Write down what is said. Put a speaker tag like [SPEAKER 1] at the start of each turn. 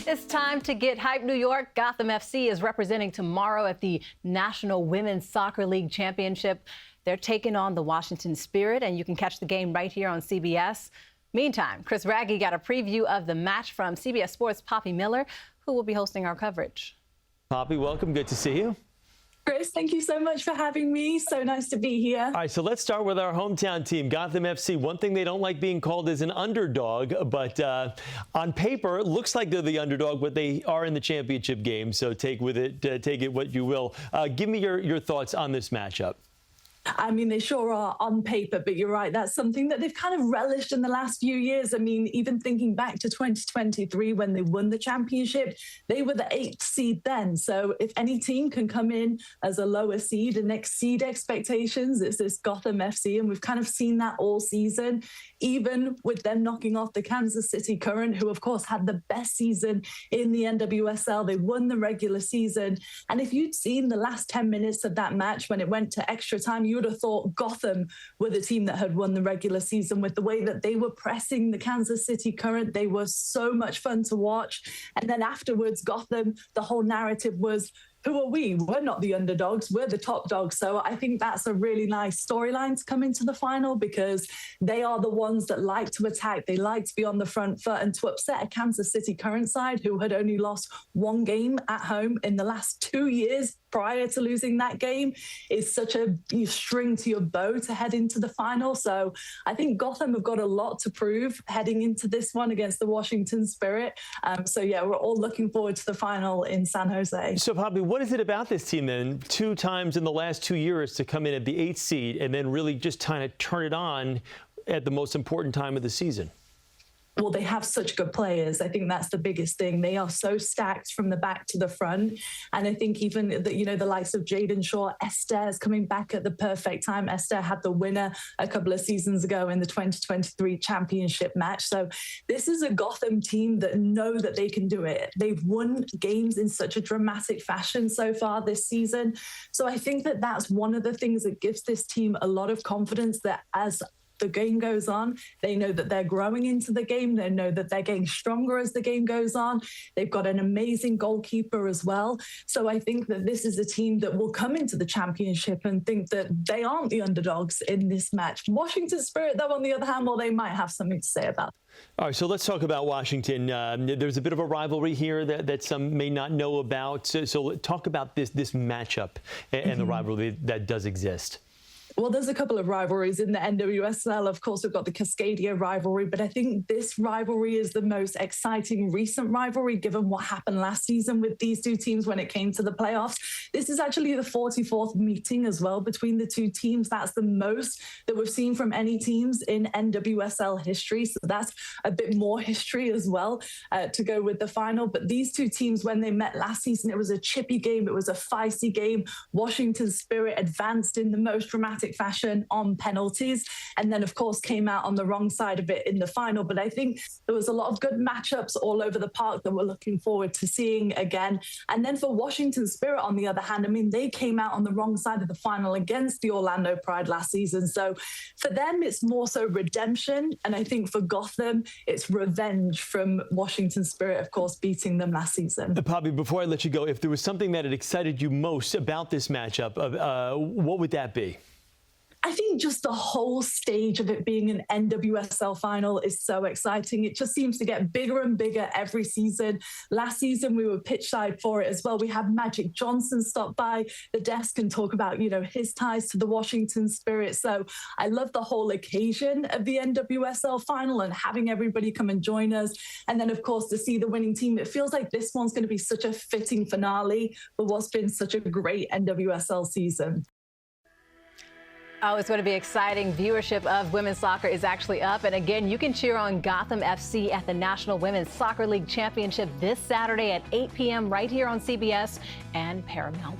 [SPEAKER 1] It's time to get hyped, New York. Gotham FC is representing tomorrow at the National Women's Soccer League Championship. They're taking on the Washington Spirit, and you can catch the game right here on CBS. Meantime, Chris Raggi got a preview of the match from CBS Sports Poppy Miller, who will be hosting our coverage.
[SPEAKER 2] Poppy, welcome. Good to see you.
[SPEAKER 3] Chris, thank you so much for having me. So nice to be here.
[SPEAKER 2] All right, so let's start with our hometown team, Gotham FC. One thing they don't like being called is an underdog, but on paper, it looks like they're the underdog, but they are in the championship game. So take it what you will. Give me your thoughts on this matchup.
[SPEAKER 3] I mean, they sure are on paper, but you're right. That's something that they've kind of relished in the last few years. I mean, even thinking back to 2023 when they won the championship, they were the 8th seed then. So if any team can come in as a lower seed and exceed expectations, it's this Gotham FC. And we've kind of seen that all season, even with them knocking off the Kansas City Current, who, of course, had the best season in the NWSL. They won the regular season. And if you'd seen the last 10 minutes of that match when it went to extra time, you would have thought Gotham were the team that had won the regular season with the way that they were pressing the Kansas City Current. They were so much fun to watch. And then afterwards, Gotham, the whole narrative was, who are we? We're not the underdogs. We're the top dogs. So I think that's a really nice storyline to come into the final because they are the ones that like to attack. They like to be on the front foot, and to upset a Kansas City Current side who had only lost one game at home in the last 2 years prior to losing that game is such a string to your bow to head into the final. So I think Gotham have got a lot to prove heading into this one against the Washington Spirit. So yeah, we're all looking forward to the final in San Jose.
[SPEAKER 2] So Poppy, what is it about this team then, 2 times in the last 2 years to come in at the 8th seed and then really just kind of turn it on at the most important time of the season?
[SPEAKER 3] Well, they have such good players. I think that's the biggest thing. They are so stacked from the back to the front. And I think even the likes of Jaden Shaw, Esther's coming back at the perfect time. Esther had the winner a couple of seasons ago in the 2023 championship match. So this is a Gotham team that know that they can do it. They've won games in such a dramatic fashion so far this season. So I think that that's one of the things that gives this team a lot of confidence that as the game goes on, they know that they're growing into the game. They know that they're getting stronger as the game goes on. They've got an amazing goalkeeper as well. So I think that this is a team that will come into the championship and think that they aren't the underdogs in this match. Washington Spirit, though, on the other hand, well, they might have something to say about it.
[SPEAKER 2] All right, so let's talk about Washington. There's a bit of a rivalry here that some may not know about. So talk about this matchup and the rivalry that does exist.
[SPEAKER 3] Well, there's a couple of rivalries in the NWSL. Of course, we've got the Cascadia rivalry, but I think this rivalry is the most exciting recent rivalry, given what happened last season with these two teams when it came to the playoffs. This is actually the 44th meeting as well between the two teams. That's the most that we've seen from any teams in NWSL history. So that's a bit more history as well to go with the final. But these two teams, when they met last season, it was a chippy game. It was a feisty game. Washington Spirit advanced in the most dramatic fashion on penalties, and then of course came out on the wrong side of it in the final. But I think there was a lot of good matchups all over the park that we're looking forward to seeing again. And then for Washington Spirit, on the other hand, I mean, they came out on the wrong side of the final against the Orlando Pride last season. So for them, it's more so redemption. And I think for Gotham, it's revenge from Washington Spirit, of course, beating them last season.
[SPEAKER 2] Poppy, before I let you go, if there was something that had excited you most about this matchup, what would that be?
[SPEAKER 3] I think just the whole stage of it being an NWSL final is so exciting. It just seems to get bigger and bigger every season. Last season, we were pitch side for it as well. We had Magic Johnson stop by the desk and talk about, his ties to the Washington Spirit. So I love the whole occasion of the NWSL final and having everybody come and join us. And then, of course, to see the winning team, it feels like this one's going to be such a fitting finale for what's been such a great NWSL season.
[SPEAKER 1] Oh, it's going to be exciting. Viewership of women's soccer is actually up. And again, you can cheer on Gotham FC at the National Women's Soccer League Championship this Saturday at 8 p.m. right here on CBS and Paramount+.